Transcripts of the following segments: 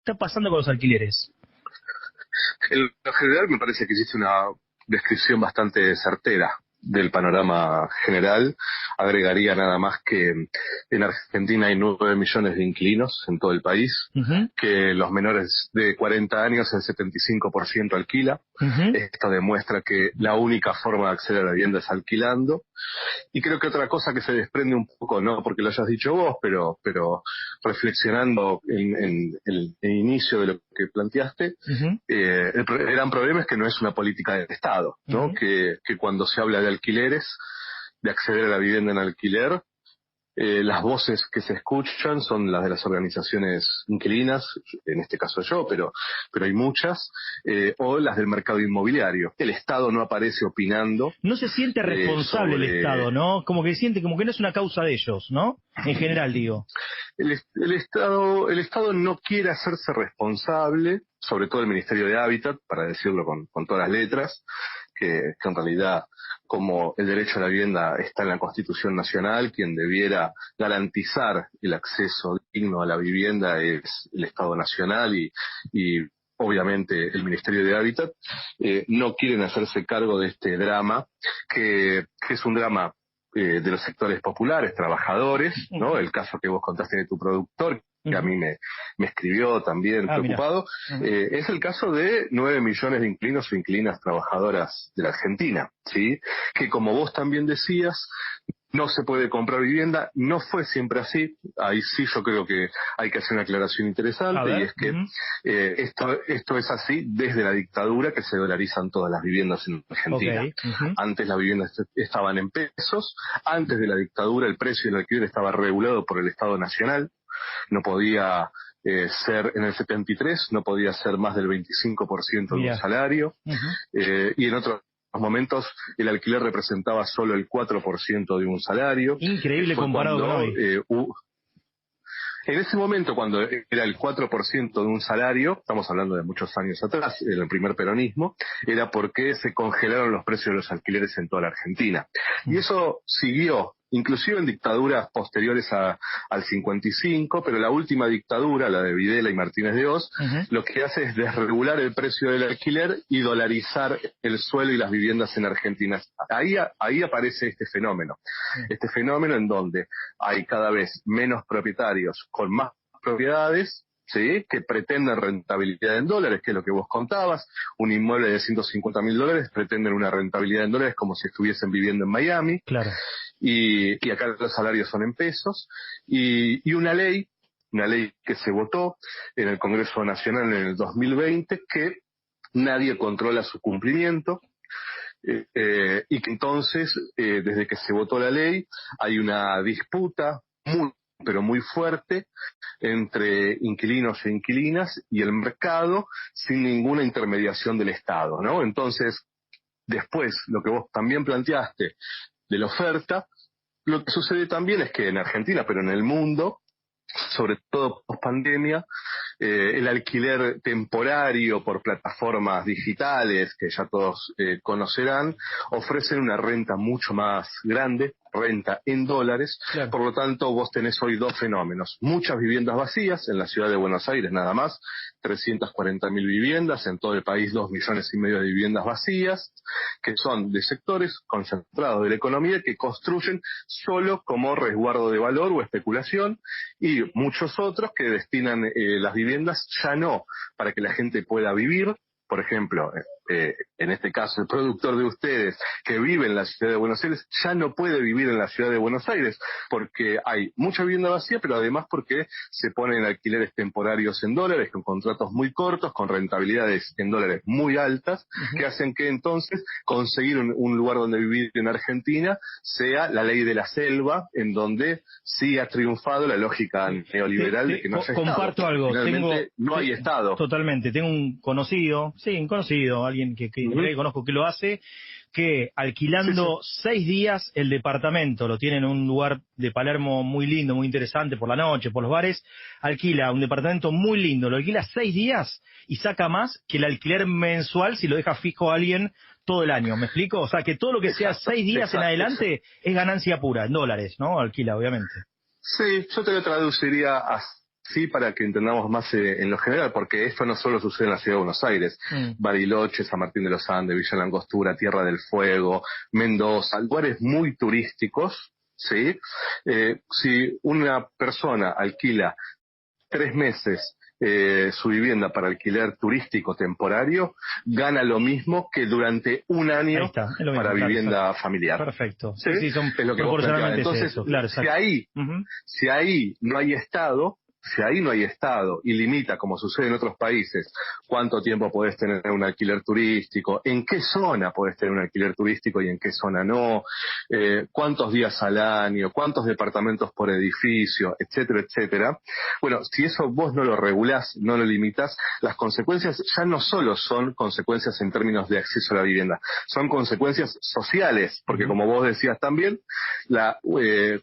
está pasando con los alquileres? En lo general me parece que existe una descripción bastante certera del panorama general. Agregaría nada más que en Argentina hay 9 millones de inquilinos en todo el país, que los menores de 40 años el 75% alquila. Esto demuestra que la única forma de acceder a la vivienda es alquilando. Y creo que otra cosa que se desprende un poco, no porque lo hayas dicho vos, pero reflexionando en el inicio de lo que planteaste, el gran problema es que no es una política del Estado, ¿no? Que cuando se habla de alquileres, de acceder a la vivienda en alquiler, las voces que se escuchan son las de las organizaciones inquilinas, en este caso yo, pero hay muchas, o las del mercado inmobiliario. El Estado no aparece opinando. No se siente responsable el Estado, ¿no? Como que siente, como que no es una causa de ellos, ¿no? En general, digo. El Estado no quiere hacerse responsable, sobre todo el Ministerio de Hábitat, para decirlo con todas las letras, que en realidad, como el derecho a la vivienda está en la Constitución Nacional, quien debiera garantizar el acceso digno a la vivienda es el Estado Nacional y obviamente el Ministerio de Hábitat, no quieren hacerse cargo de este drama, que es un drama de los sectores populares, trabajadores, ¿no? El caso que vos contaste de tu productor, que a mí me escribió también preocupado, es el caso de 9 millones de inquilinos o inquilinas trabajadoras de la Argentina, ¿sí? Que como vos también decías, no se puede comprar vivienda, no fue siempre así. Ahí sí yo creo que hay que hacer una aclaración interesante, y es que esto es así desde la dictadura, que se dolarizan todas las viviendas en Argentina. Antes las viviendas estaban en pesos, antes de la dictadura el precio del alquiler estaba regulado por el Estado Nacional, no podía ser en el 73, no podía ser más del 25% de un salario, y en otros momentos el alquiler representaba solo el 4% de un salario. Increíble comparado con hoy. En ese momento, cuando era el 4% de un salario, estamos hablando de muchos años atrás, en el primer peronismo, era porque se congelaron los precios de los alquileres en toda la Argentina. Y eso siguió, inclusive en dictaduras posteriores al 55, pero la última dictadura, la de Videla y Martínez de Hoz, lo que hace es desregular el precio del alquiler y dolarizar el suelo y las viviendas en Argentina. Ahí aparece este fenómeno en donde hay cada vez menos propietarios con más propiedades, ¿sí? Que pretenden rentabilidad en dólares, que es lo que vos contabas. Un inmueble de $150.000 pretenden una rentabilidad en dólares como si estuviesen viviendo en Miami. Claro. Y acá los salarios son en pesos. Y una ley que se votó en el Congreso Nacional en el 2020, que nadie controla su cumplimiento. Y que entonces, desde que se votó la ley, hay una disputa pero muy fuerte entre inquilinos e inquilinas y el mercado, sin ninguna intermediación del Estado, ¿no? Entonces, después, lo que vos también planteaste de la oferta, lo que sucede también es que en Argentina, pero en el mundo, sobre todo post pandemia, el alquiler temporario por plataformas digitales, que ya todos conocerán, ofrecen una renta mucho más grande, renta en dólares. Claro. Por lo tanto, vos tenés hoy dos fenómenos: muchas viviendas vacías en la ciudad de Buenos Aires, nada más 340.000 viviendas, en todo el país 2,5 millones de viviendas vacías, que son de sectores concentrados de la economía que construyen solo como resguardo de valor o especulación, y muchos otros que destinan las viviendas ya no para que la gente pueda vivir. Por ejemplo, en este caso el productor de ustedes que vive en la ciudad de Buenos Aires ya no puede vivir en la ciudad de Buenos Aires porque hay mucha vivienda vacía, pero además porque se ponen alquileres temporarios en dólares con contratos muy cortos, con rentabilidades en dólares muy altas, que hacen que entonces conseguir un lugar donde vivir en Argentina sea la ley de la selva, en donde sí ha triunfado la lógica neoliberal de que no haya Estado. Comparto algo. No hay Estado. Totalmente. Tengo un conocido, alguien que conozco que lo hace, que alquilando 6 días el departamento, lo tiene en un lugar de Palermo muy lindo, muy interesante, por la noche, por los bares, alquila un departamento muy lindo, lo alquila 6 días y saca más que el alquiler mensual si lo deja fijo a alguien todo el año. ¿Me explico? O sea, que todo lo que sea 6 días en adelante es ganancia pura, en dólares, ¿no? Alquila, obviamente. Sí, yo te lo traduciría sí, para que entendamos más en lo general, porque esto no solo sucede en la ciudad de Buenos Aires, Bariloche, San Martín de los Andes, Villa La Angostura, Tierra del Fuego, Mendoza, lugares muy turísticos, ¿sí? Si una persona alquila 3 meses su vivienda para alquiler turístico temporario, gana lo mismo que durante un año para vivienda familiar. Perfecto. ¿Sí? Sí, son es lo que vos planteabas. Entonces, eso, claro, si ahí no hay Estado, y limita, como sucede en otros países, cuánto tiempo podés tener un alquiler turístico, en qué zona podés tener un alquiler turístico y en qué zona no, cuántos días al año, cuántos departamentos por edificio, etcétera, etcétera. Bueno, si eso vos no lo regulás, no lo limitas, las consecuencias ya no solo son consecuencias en términos de acceso a la vivienda, son consecuencias sociales, porque como vos decías también,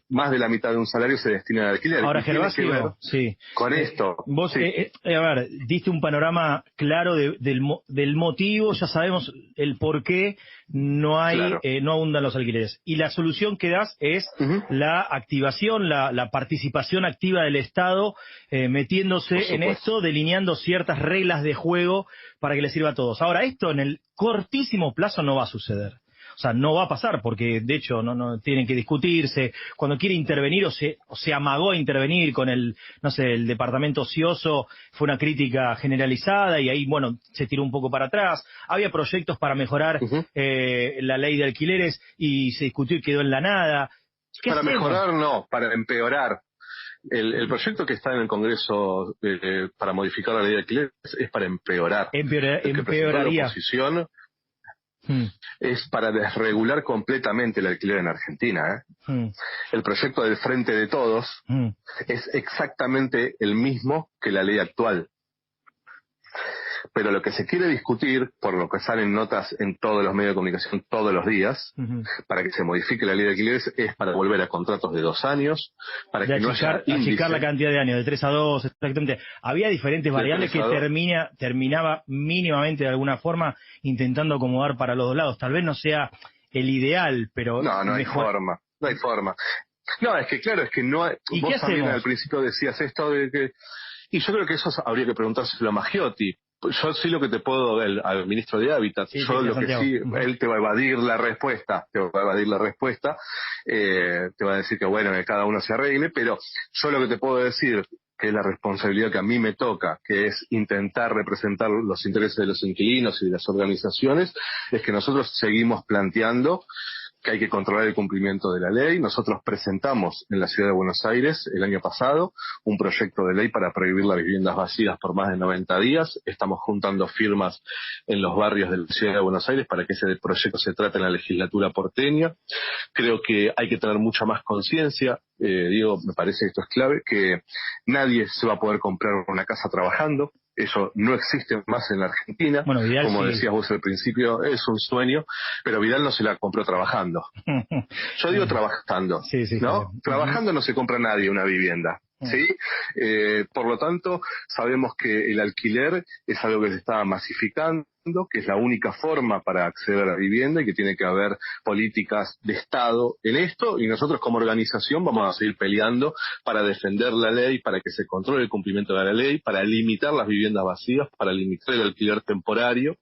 más de la mitad de un salario se destina al alquiler. Ahora, Gervasio, sí. Con esto. Vos, sí. A ver, diste un panorama claro del motivo, ya sabemos el por qué no hay, claro. No abundan los alquileres. Y la solución que das es la activación, la participación activa del Estado, metiéndose en esto, delineando ciertas reglas de juego para que le sirva a todos. Ahora, esto en el cortísimo plazo no va a suceder. O sea, no va a pasar porque, de hecho, no tienen que discutirse. Cuando quiere intervenir o se amagó a intervenir con el departamento ocioso, fue una crítica generalizada y ahí, bueno, se tiró un poco para atrás. Había proyectos para mejorar la ley de alquileres y se discutió y quedó en la nada. Para mejorar no, para empeorar. El proyecto que está en el Congreso para modificar la ley de alquileres es para empeorar. Empeoraría. La oposición es para desregular completamente el alquiler en Argentina. El proyecto del Frente de Todos es exactamente el mismo que la ley actual. Pero lo que se quiere discutir, por lo que salen notas en todos los medios de comunicación todos los días, para que se modifique la ley de alquileres, es para volver a contratos de 2 años, para que no haya índice. Achicar la cantidad de años, de 3 a 2, exactamente. Había diferentes variables que terminaba mínimamente de alguna forma intentando acomodar para los dos lados. Tal vez no sea el ideal, pero... No hay forma. No, es que claro, es que no hay... ¿Y vos qué también hacemos? al principio decías esto de que... Y yo creo que eso habría que preguntárselo a Maggiotti. Yo sí lo que te puedo al ministro de Hábitat, él te va a evadir la respuesta, te va a decir que bueno, que cada uno se arregle, pero yo lo que te puedo decir, que es la responsabilidad que a mí me toca, que es intentar representar los intereses de los inquilinos y de las organizaciones, es que nosotros seguimos planteando que hay que controlar el cumplimiento de la ley. Nosotros presentamos en la Ciudad de Buenos Aires el año pasado un proyecto de ley para prohibir las viviendas vacías por más de 90 días. Estamos juntando firmas en los barrios de la Ciudad de Buenos Aires para que ese proyecto se trate en la legislatura porteña. Creo que hay que tener mucha más conciencia. Me parece que esto es clave, que nadie se va a poder comprar una casa trabajando. Eso no existe más en la Argentina. Bueno, Vidal, como decías vos al principio, es un sueño, pero Vidal no se la compró trabajando. Yo digo trabajando, ¿no? Trabajando no se compra nadie una vivienda, ¿sí? Por lo tanto, sabemos que el alquiler es algo que se está masificando, que es la única forma para acceder a la vivienda y que tiene que haber políticas de Estado en esto, y nosotros como organización vamos a seguir peleando para defender la ley, para que se controle el cumplimiento de la ley, para limitar las viviendas vacías, para limitar el alquiler temporario,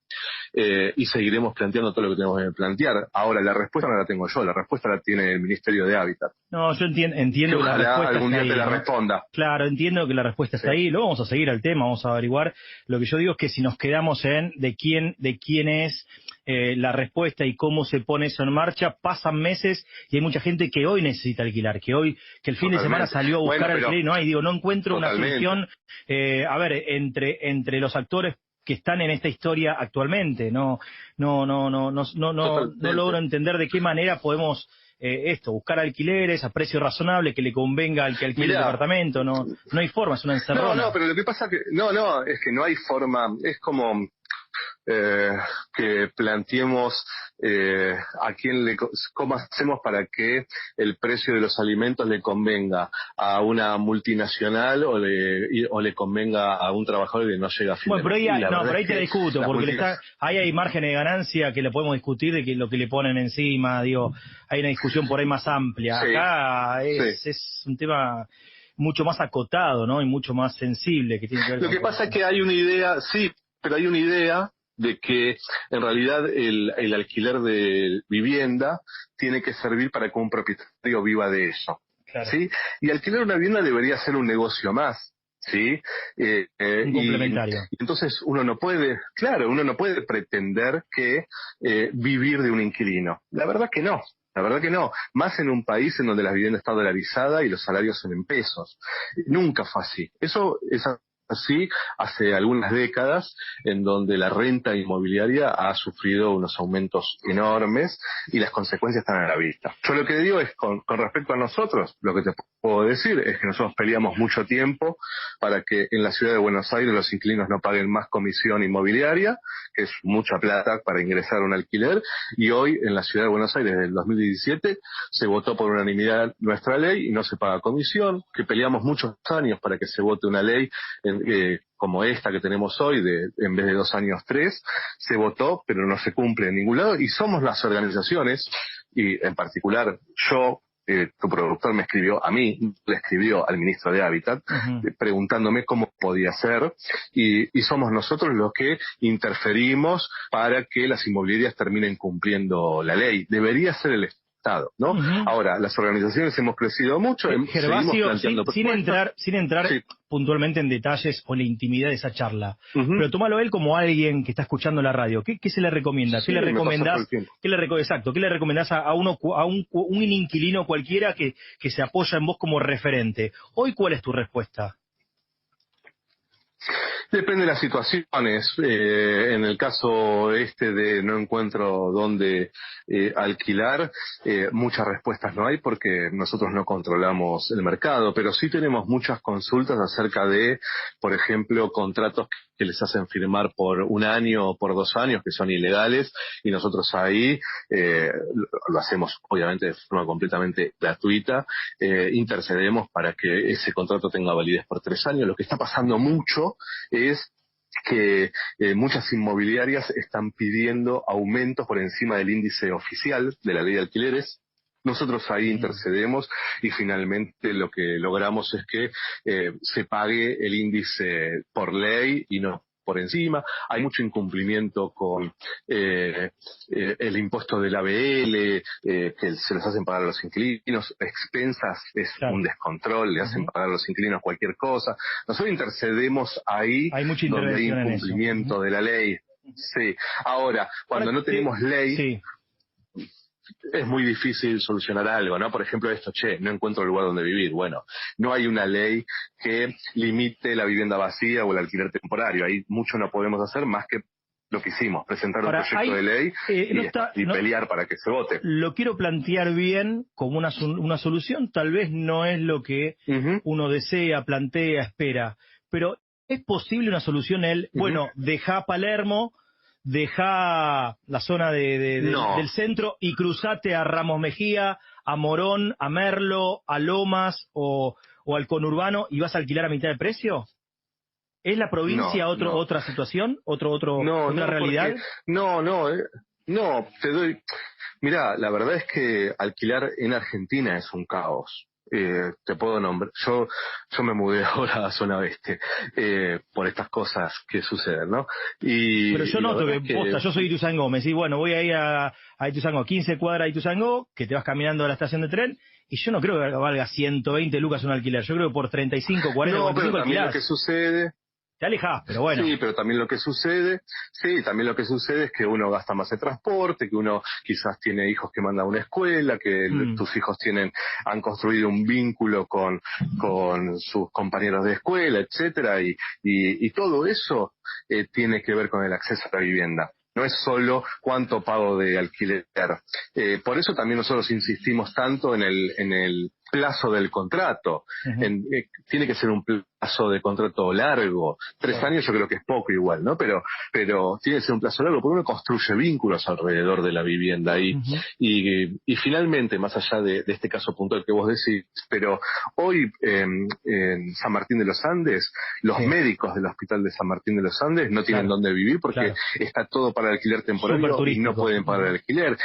y seguiremos planteando todo lo que tenemos que plantear. Ahora, la respuesta no la tengo yo, la respuesta la tiene el Ministerio de Hábitat. No, yo entiendo que la respuesta algún día está ahí, te la responda. Claro, entiendo que la respuesta está ahí. Luego vamos a seguir al tema, vamos a averiguar. Lo que yo digo es que si nos quedamos en de quién es la respuesta y cómo se pone eso en marcha, pasan meses y hay mucha gente que hoy necesita alquilar, que el fin de semana salió a buscar alquiler y no encuentro una solución. Entre los actores que están en esta historia actualmente, no logro entender de qué manera podemos buscar alquileres a precio razonable que le convenga al que alquile el departamento. No hay forma, es una encerrona. Pero lo que pasa es que no hay forma, es como que planteemos cómo hacemos para que el precio de los alimentos le convenga a una multinacional o le convenga a un trabajador que no llega a fin de mes. Pero ahí te discuto, porque ahí hay márgenes de ganancia que le podemos discutir de que lo que le ponen encima, hay una discusión por ahí más amplia. Acá es un tema mucho más acotado, ¿no? Y mucho más sensible que tiene que ver Lo con... que pasa es que hay una idea, sí, pero hay una idea de que en realidad el alquiler de vivienda tiene que servir para que un propietario viva de eso, Claro. ¿sí? Y alquilar una vivienda debería ser un negocio más, ¿sí? Un complementario. Y entonces uno no puede pretender que vivir de un inquilino. La verdad que no. La verdad que no, más en un país en donde la vivienda está dolarizada y los salarios son en pesos. Nunca fue así. Eso es así hace algunas décadas, en donde la renta inmobiliaria ha sufrido unos aumentos enormes y las consecuencias están a la vista. Yo lo que digo es, con respecto a nosotros, lo que te puedo decir es que nosotros peleamos mucho tiempo para que en la ciudad de Buenos Aires los inquilinos no paguen más comisión inmobiliaria, que es mucha plata para ingresar a un alquiler, y hoy en la ciudad de Buenos Aires del 2017 se votó por unanimidad nuestra ley y no se paga comisión, que peleamos muchos años para que se vote una ley como esta que tenemos hoy, en vez de 2 años 3, se votó, pero no se cumple en ningún lado, y somos las organizaciones, y en particular yo, tu productor me escribió a mí, le escribió al ministro de Hábitat, preguntándome cómo podía ser, y somos nosotros los que interferimos para que las inmobiliarias terminen cumpliendo la ley. Debería ser el Estado, ¿no? Ahora, las organizaciones hemos crecido mucho, Gervasio, sin entrar sí, puntualmente en detalles o en la intimidad de esa charla, pero tómalo él como alguien que está escuchando la radio. ¿Qué se le recomienda? Sí, ¿Qué le recomendás? ¿Qué le recomendás a un inquilino cualquiera que se apoya en vos como referente? Hoy, ¿cuál es tu respuesta? Depende de las situaciones. En el caso de no encuentro dónde alquilar, muchas respuestas no hay porque nosotros no controlamos el mercado, pero sí tenemos muchas consultas acerca de, por ejemplo, contratos que les hacen firmar por 1 año o por 2 años, que son ilegales, y nosotros ahí lo hacemos obviamente de forma completamente gratuita, intercedemos para que ese contrato tenga validez por 3 años. Lo que está pasando mucho es que muchas inmobiliarias están pidiendo aumentos por encima del índice oficial de la ley de alquileres. Nosotros ahí intercedemos y finalmente lo que logramos es que se pague el índice por ley y no por encima. Hay mucho incumplimiento con el impuesto del ABL, que se los hacen pagar a los inquilinos. Expensas es un descontrol, le hacen pagar a los inquilinos cualquier cosa. Nosotros intercedemos ahí donde hay incumplimiento de la ley. Sí. Ahora, cuando no tenemos ley... Sí. Es muy difícil solucionar algo, ¿no? Por ejemplo, no encuentro lugar donde vivir. Bueno, no hay una ley que limite la vivienda vacía o el alquiler temporario. Ahí mucho no podemos hacer más que lo que hicimos, presentar un proyecto de ley y pelear para que se vote. Lo quiero plantear bien como una solución, tal vez no es lo que uno desea, plantea, espera, pero ¿es posible una solución bueno, deja Palermo, deja la zona del centro y cruzate a Ramos Mejía, a Morón, a Merlo, a Lomas o al conurbano y vas a alquilar a mitad de precio? ¿Es la provincia otra situación? ¿Otra realidad? No, te doy... Mirá, la verdad es que alquilar en Argentina es un caos. Te puedo nombrar, yo me mudé ahora a zona oeste por estas cosas que suceden, ¿no? Pero yo noto que yo soy Ituzaingó, me decís, bueno, voy a ir a Ituzaingó, 15 cuadras de Ituzaingó, que te vas caminando a la estación de tren, y yo no creo que valga 120 lucas un alquiler, yo creo que por 35, 40, no, 45 pero también alquilás. Lo que sucede... Te alejás, pero bueno. Sí, pero también lo que sucede es que uno gasta más en transporte, que uno quizás tiene hijos que manda a una escuela, que tus hijos han construido un vínculo con sus compañeros de escuela, etcétera, y todo eso tiene que ver con el acceso a la vivienda. No es solo cuánto pago de alquiler. Por eso también nosotros insistimos tanto en el plazo del contrato. Tiene que ser un plazo de contrato largo. 3 años yo creo que es poco igual, ¿no? Pero tiene que ser un plazo largo porque uno construye vínculos alrededor de la vivienda. Y finalmente, más allá de este caso puntual que vos decís, pero hoy en San Martín de los Andes, los médicos del Hospital de San Martín de los Andes no tienen dónde vivir porque está todo para alquiler temporario y no pueden pagar el alquiler.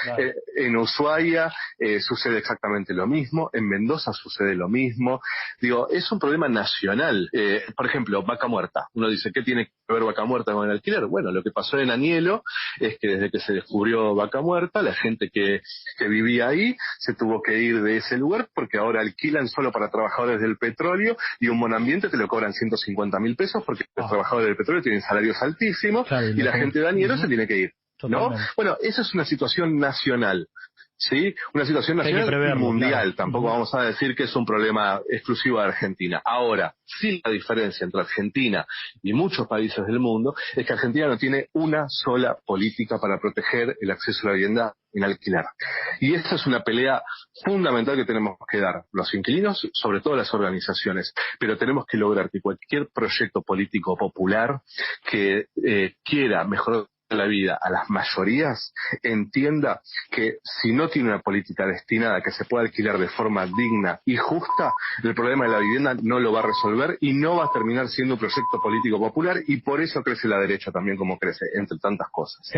En Ushuaia sucede exactamente lo mismo. En Mendoza Mendoza sucede lo mismo. Digo, es un problema nacional. Por ejemplo, Vaca Muerta. Uno dice, ¿qué tiene que ver Vaca Muerta con el alquiler? Bueno, lo que pasó en Anielo es que desde que se descubrió Vaca Muerta, la gente que vivía ahí se tuvo que ir de ese lugar porque ahora alquilan solo para trabajadores del petróleo y un monoambiente te lo cobran 150.000 pesos porque los trabajadores del petróleo tienen salarios altísimos, claro, y la gente de Anielo se tiene que ir, ¿no? Bueno, esa es una situación nacional. ¿Sí? Una situación nacional y mundial, claro. Tampoco vamos a decir que es un problema exclusivo de Argentina. Ahora, sí, la diferencia entre Argentina y muchos países del mundo es que Argentina no tiene una sola política para proteger el acceso a la vivienda en alquiler. Y esta es una pelea fundamental que tenemos que dar, los inquilinos, sobre todo las organizaciones, pero tenemos que lograr que cualquier proyecto político popular que quiera mejorar la vida a las mayorías entienda que si no tiene una política destinada a que se pueda alquilar de forma digna y justa, el problema de la vivienda no lo va a resolver y no va a terminar siendo un proyecto político popular, y por eso crece la derecha también como crece, entre tantas cosas.